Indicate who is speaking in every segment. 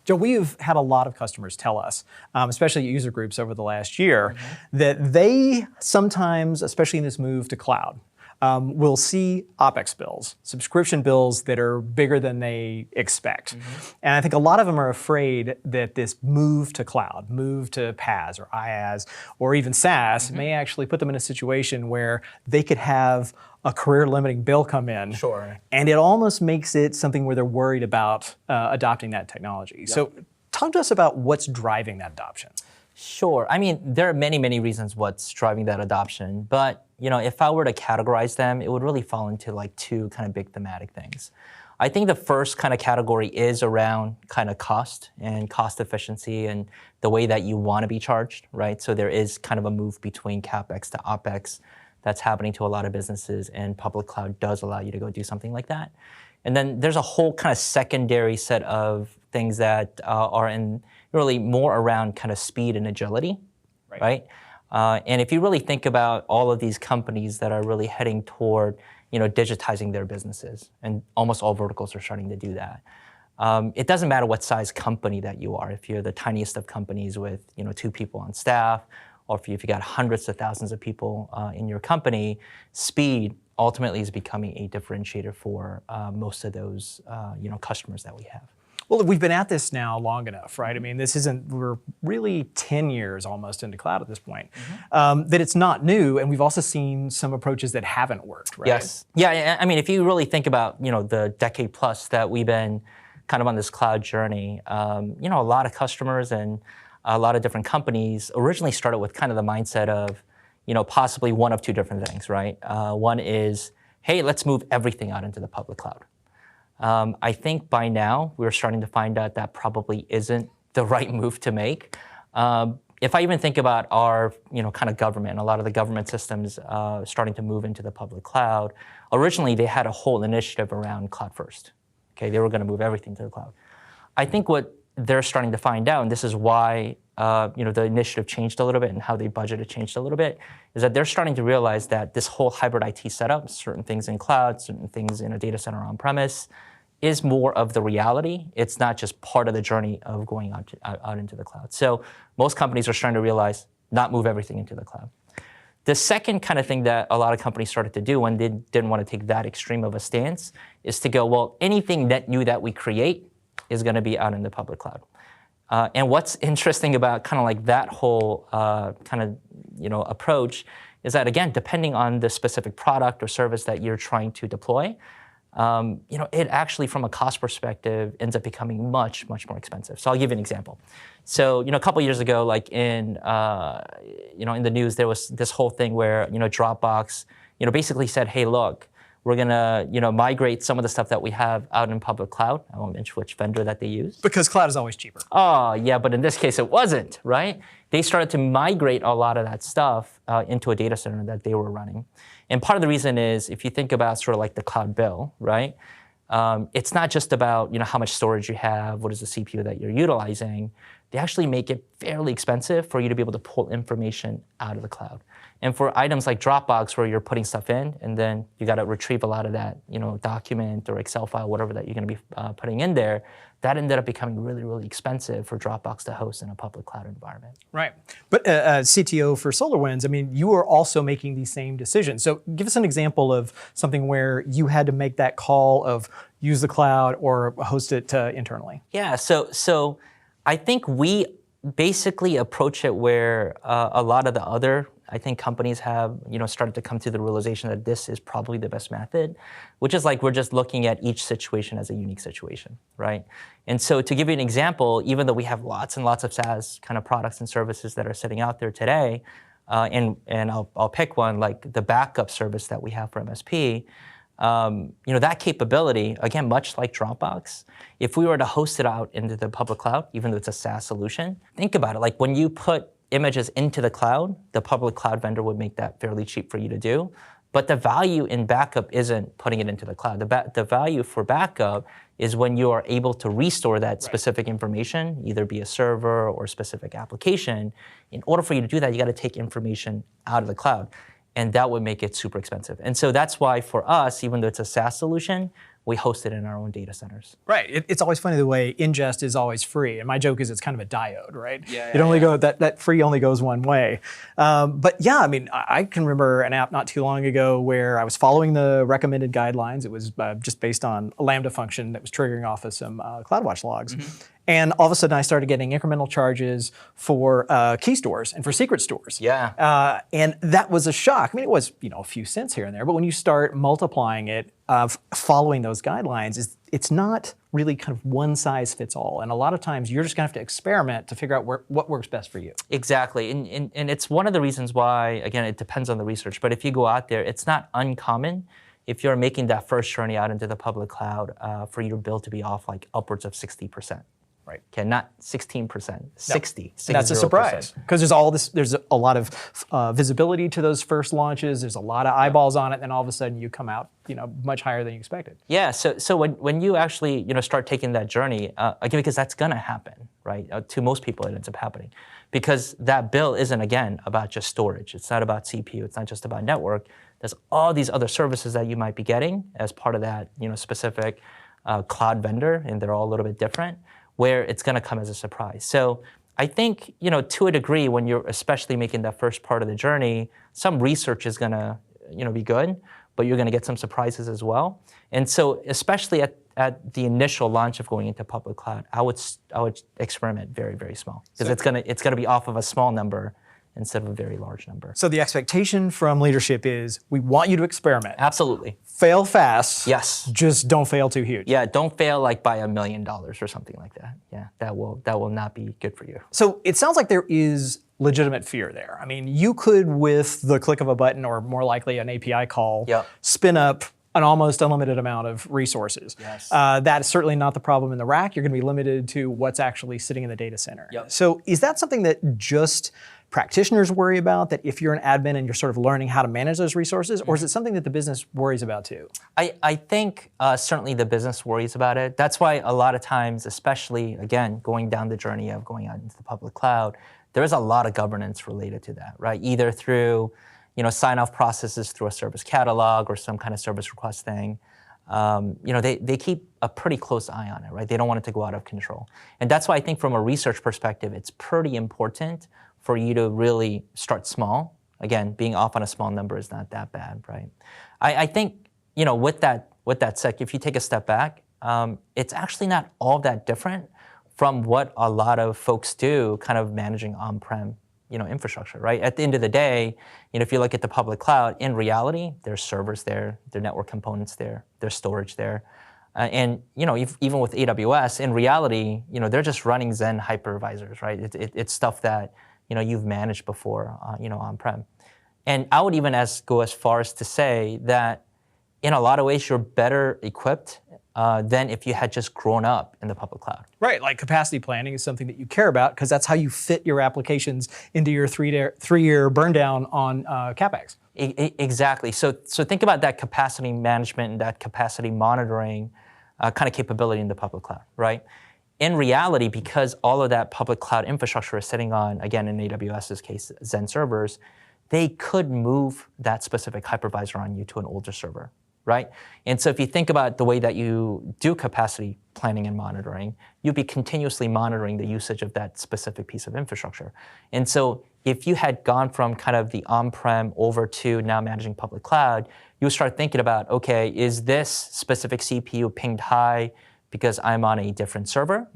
Speaker 1: Joe, we've had a lot of customers tell us, especially user groups over the last year, that they sometimes, especially in this move to cloud, will see OpEx bills, subscription bills that are bigger than they expect. And I think a lot of them are afraid that this move to cloud, move to PaaS or IaaS, or even SaaS may actually put them in a situation where they could have a career-limiting bill come in.
Speaker 2: Sure.
Speaker 1: And it almost makes it something where they're worried about adopting that technology. So talk to us about what's driving that adoption.
Speaker 2: Sure. I mean, there are many, many reasons what's driving that adoption. But if I were to categorize them, it would really fall into like two kind of big thematic things. I think the first kind of category is around kind of cost and cost efficiency and the way that you want to be charged, right? So there is kind of a move between CapEx to OpEx that's happening to a lot of businesses, and public cloud does allow you to go do something like that. And then there's a whole kind of secondary set of things that are in really more around kind of speed and agility, right? And if you really think about all of these companies that are really heading toward digitizing their businesses, and almost all verticals are starting to do that. It doesn't matter what size company that you are. If you're the tiniest of companies with 2 people on staff, or if you've got hundreds of thousands of people in your company, speed ultimately is becoming a differentiator for most of those customers that we have.
Speaker 1: Well, we've been at this now long enough, right? I mean, we're really 10 years almost into cloud at this point, that it's not new, and we've also seen some approaches that haven't worked, right?
Speaker 2: Yes. Yeah, I mean, if you really think about, the decade plus that we've been kind of on this cloud journey, a lot of customers and a lot of different companies originally started with kind of the mindset of, possibly one of two different things, right? One is, hey, let's move everything out into the public cloud. I think by now we're starting to find out that probably isn't the right move to make. If I even think about our, kind of government, a lot of the government systems starting to move into the public cloud, originally they had a whole initiative around cloud first. Okay, they were going to move everything to the cloud. I think what they're starting to find out, and this is why the initiative changed a little bit and how they budgeted changed a little bit, is that they're starting to realize that this whole hybrid IT setup, certain things in cloud, certain things in a data center on-premise, is more of the reality. It's not just part of the journey of going out into the cloud. So most companies are starting to realize, not move everything into the cloud. The second kind of thing that a lot of companies started to do when they didn't want to take that extreme of a stance is to go, well, anything net new that we create is going to be out in the public cloud. And what's interesting about kind of like that whole approach is that, again, depending on the specific product or service that you're trying to deploy, it actually, from a cost perspective, ends up becoming much, much more expensive. So I'll give you an example. So, a couple of years ago, like in the news, there was this whole thing where, Dropbox, basically said, hey, look, we're gonna, migrate some of the stuff that we have out in public cloud. I won't mention which vendor that they use.
Speaker 1: Because cloud is always cheaper.
Speaker 2: Oh, yeah, but in this case, it wasn't, right? They started to migrate a lot of that stuff into a data center that they were running. And part of the reason is, if you think about sort of like the cloud bill, right? It's not just about, how much storage you have, what is the CPU that you're utilizing. They actually make it fairly expensive for you to be able to pull information out of the cloud. And for items like Dropbox, where you're putting stuff in, and then you got to retrieve a lot of that, document or Excel file, whatever that you're going to be putting in there, that ended up becoming really, really expensive for Dropbox to host in a public cloud environment.
Speaker 1: Right. But CTO for SolarWinds, I mean, you are also making these same decisions. So give us an example of something where you had to make that call of use the cloud or host it internally.
Speaker 2: Yeah. So I think we basically approach it where a lot of the other, I think, companies have, started to come to the realization that this is probably the best method, which is like we're just looking at each situation as a unique situation, right? And so to give you an example, even though we have lots and lots of SaaS kind of products and services that are sitting out there today, and I'll pick one, like the backup service that we have for MSP, that capability, again, much like Dropbox, if we were to host it out into the public cloud, even though it's a SaaS solution, think about it. Like when you put images into the cloud, the public cloud vendor would make that fairly cheap for you to do. But the value in backup isn't putting it into the cloud. The value for backup is when you are able to restore that specific information, either be a server or a specific application. In order for you to do that, you got to take information out of the cloud. And that would make it super expensive. And so that's why for us, even though it's a SaaS solution, we host it in our own data centers.
Speaker 1: Right. It's always funny the way ingest is always free. And my joke is it's kind of a diode, right?
Speaker 2: Yeah,
Speaker 1: it only go that free only goes one way. But yeah, I mean, I can remember an app not too long ago where I was following the recommended guidelines. It was just based on a Lambda function that was triggering off of some CloudWatch logs. And all of a sudden I started getting incremental charges for key stores and for secret stores.
Speaker 2: Yeah.
Speaker 1: And that was a shock. I mean, it was, a few cents here and there, but when you start multiplying it, following those guidelines, it's not really kind of one size fits all. And a lot of times you're just gonna have to experiment to figure out what works best for you.
Speaker 2: Exactly, and it's one of the reasons why, again, it depends on the research, but if you go out there, it's not uncommon if you're making that first journey out into the public cloud for your bill to be off like upwards of 60%.
Speaker 1: Right.
Speaker 2: Okay, not 16%, 60.
Speaker 1: And that's a surprise because there's a lot of visibility to those first launches. There's a lot of eyeballs on it, and all of a sudden you come out, much higher than you expected.
Speaker 2: Yeah. So when you actually start taking that journey, again, because that's gonna happen, right? To most people, it ends up happening because that bill isn't again about just storage. It's not about CPU. It's not just about network. There's all these other services that you might be getting as part of that specific cloud vendor, and they're all a little bit different, where it's going to come as a surprise. So I think, to a degree, when you're especially making that first part of the journey, some research is going to, be good, but you're going to get some surprises as well. And so, especially at the initial launch of going into public cloud, I would experiment very, very small because it's going to be off of a small number instead of a very large number.
Speaker 1: So the expectation from leadership is we want you to experiment.
Speaker 2: Absolutely.
Speaker 1: Fail fast.
Speaker 2: Yes.
Speaker 1: Just don't fail too huge.
Speaker 2: Yeah, don't fail like by $1 million or something like that. Yeah, that will not be good for you.
Speaker 1: So it sounds like there is legitimate fear there. I mean, you could, with the click of a button or more likely an API call, spin up an almost unlimited amount of resources.
Speaker 2: Yes.
Speaker 1: That is certainly not the problem in the rack. You're going to be limited to what's actually sitting in the data center. So is that something that just practitioners worry about, that if you're an admin and you're sort of learning how to manage those resources, or is it something that the business worries about too?
Speaker 2: I think certainly the business worries about it. That's why a lot of times, especially, again, going down the journey of going out into the public cloud, there is a lot of governance related to that, right? Either through sign-off processes through a service catalog or some kind of service request thing. They keep a pretty close eye on it, right? They don't want it to go out of control. And that's why I think from a research perspective, it's pretty important for you to really start small. Again, being off on a small number is not that bad, right? I think, with that said, if you take a step back, it's actually not all that different from what a lot of folks do kind of managing on-prem infrastructure, right? At the end of the day, if you look at the public cloud, in reality, there's servers there, there are network components there, there's storage there. And even with AWS, in reality, they're just running Zen hypervisors, right? It's stuff that you've managed before, on-prem. And I would even go as far as to say that in a lot of ways, you're better equipped than if you had just grown up in the public cloud.
Speaker 1: Right, like capacity planning is something that you care about because that's how you fit your applications into your three-year burn down on CapEx.
Speaker 2: Exactly. So think about that capacity management and that capacity monitoring kind of capability in the public cloud, right? In reality, because all of that public cloud infrastructure is sitting on, again, in AWS's case, Zen servers, they could move that specific hypervisor on you to an older server, right? And so if you think about the way that you do capacity planning and monitoring, you'd be continuously monitoring the usage of that specific piece of infrastructure. And so if you had gone from kind of the on-prem over to now managing public cloud, you would start thinking about, okay, is this specific CPU pinged high because I'm on a different server?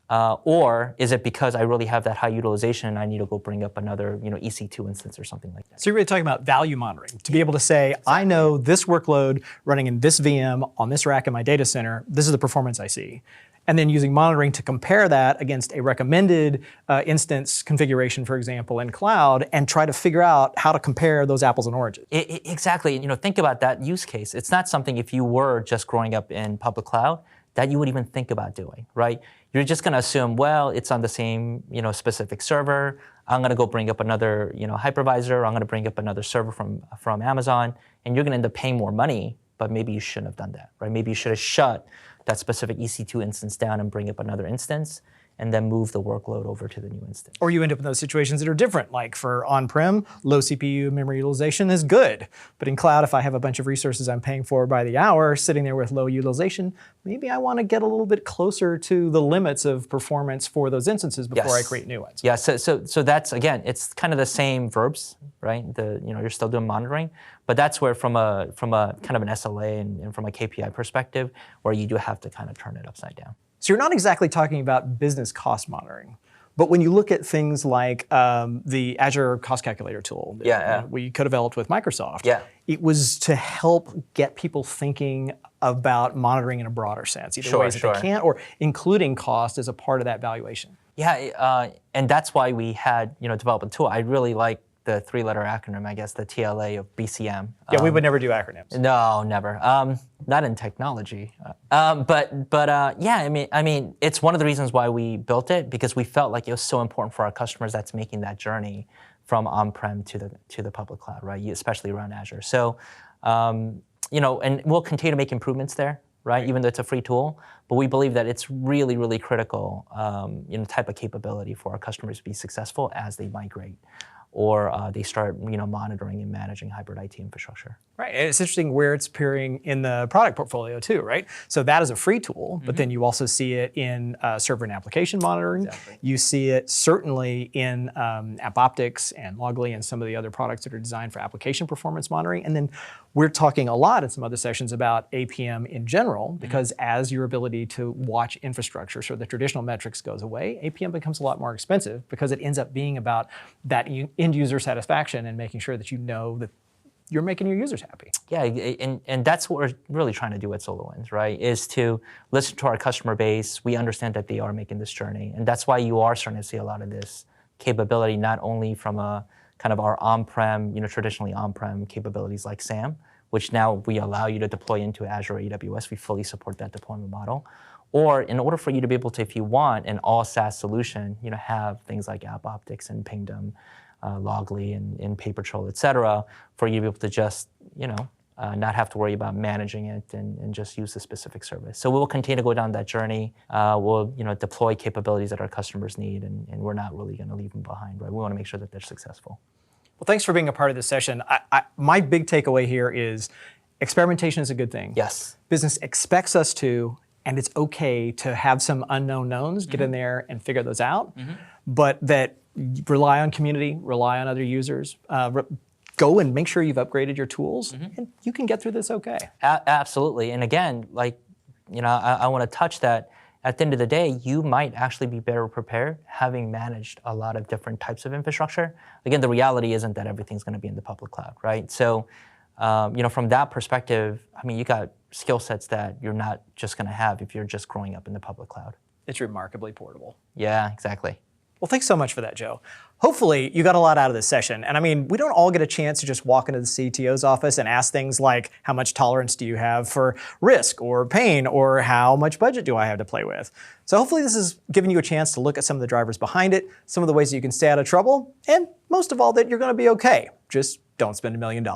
Speaker 2: Or is it because I really have that high utilization and I need to go bring up another EC2 instance or something like that?
Speaker 1: So you're really talking about value monitoring, to be able to say, I know this workload running in this VM on this rack in my data center, this is the performance I see. And then using monitoring to compare that against a recommended instance configuration, for example, in cloud, and try to figure out how to compare those apples and oranges.
Speaker 2: Exactly. Think about that use case. It's not something, if you were just growing up in public cloud, that you would even think about doing, right? You're just going to assume, well, it's on the same, specific server. I'm going to go bring up another, hypervisor. I'm going to bring up another server from Amazon, and you're going to end up paying more money. But maybe you shouldn't have done that, right? Maybe you should have shut that specific EC2 instance down and bring up another instance, and then move the workload over to the new instance.
Speaker 1: Or you end up in those situations that are different. Like for on-prem, low CPU memory utilization is good. But in cloud, if I have a bunch of resources I'm paying for by the hour, sitting there with low utilization, maybe I want to get a little bit closer to the limits of performance for those instances before I create new ones.
Speaker 2: Yeah, so that's, again, it's kind of the same verbs, right? You're still doing monitoring, but that's where from a kind of an SLA and from a KPI perspective, where you do have to kind of turn it upside down.
Speaker 1: So you're not exactly talking about business cost monitoring, but when you look at things like the Azure Cost Calculator tool that we co-developed with Microsoft, it was to help get people thinking about monitoring in a broader sense, either ways that they can, or including cost as a part of that valuation.
Speaker 2: Yeah, and that's why we had developed a tool. I really like the three-letter acronym, I guess, the TLA of BCM.
Speaker 1: Yeah, we would never do acronyms.
Speaker 2: No, never. Not in technology. But yeah, I mean, it's one of the reasons why we built it, because we felt like it was so important for our customers that's making that journey from on-prem to the public cloud, right? Especially around Azure. So, and we'll continue to make improvements there, right? Even though it's a free tool, but we believe that it's really, really critical, type of capability for our customers to be successful as they migrate, or they start monitoring and managing hybrid IT infrastructure.
Speaker 1: Right, and it's interesting where it's appearing in the product portfolio too, right? So that is a free tool, but then you also see it in server and application monitoring.
Speaker 2: Exactly.
Speaker 1: You see it certainly in AppOptics and Loggly and some of the other products that are designed for application performance monitoring. And then we're talking a lot in some other sessions about APM in general, because as your ability to watch infrastructure, so the traditional metrics goes away, APM becomes a lot more expensive because it ends up being about that end user satisfaction and making sure that you know that you're making your users happy.
Speaker 2: Yeah, and that's what we're really trying to do at SolarWinds, right? Is to listen to our customer base. We understand that they are making this journey, and that's why you are starting to see a lot of this capability, not only from a kind of our on-prem, traditionally on-prem capabilities like SAM, which now we allow you to deploy into Azure or AWS. We fully support that deployment model. Or in order for you to be able to, if you want an all SaaS solution, have things like AppOptics and Pingdom, Loggly and Papertrail, et cetera, for you to be able to just, not have to worry about managing it and just use the specific service. So we'll continue to go down that journey. We'll, deploy capabilities that our customers need, and we're not really going to leave them behind, right? We want to make sure that they're successful.
Speaker 1: Well, thanks for being a part of this session. My big takeaway here is experimentation is a good thing.
Speaker 2: Yes.
Speaker 1: Business expects us to, and it's okay to have some unknown knowns, get in there and figure those out, but that rely on community, rely on other users, go and make sure you've upgraded your tools, and you can get through this okay.
Speaker 2: Absolutely, and again, I want to touch that at the end of the day, you might actually be better prepared having managed a lot of different types of infrastructure. Again, the reality isn't that everything's going to be in the public cloud, right? So, from that perspective, you got skill sets that you're not just going to have if you're just growing up in the public cloud.
Speaker 1: It's remarkably portable.
Speaker 2: Yeah, exactly.
Speaker 1: Well, thanks so much for that, Joe. Hopefully you got a lot out of this session. And we don't all get a chance to just walk into the CTO's office and ask things like, how much tolerance do you have for risk or pain, or how much budget do I have to play with? So hopefully this has given you a chance to look at some of the drivers behind it, some of the ways that you can stay out of trouble, and most of all, that you're going to be okay. Just don't spend $1 million.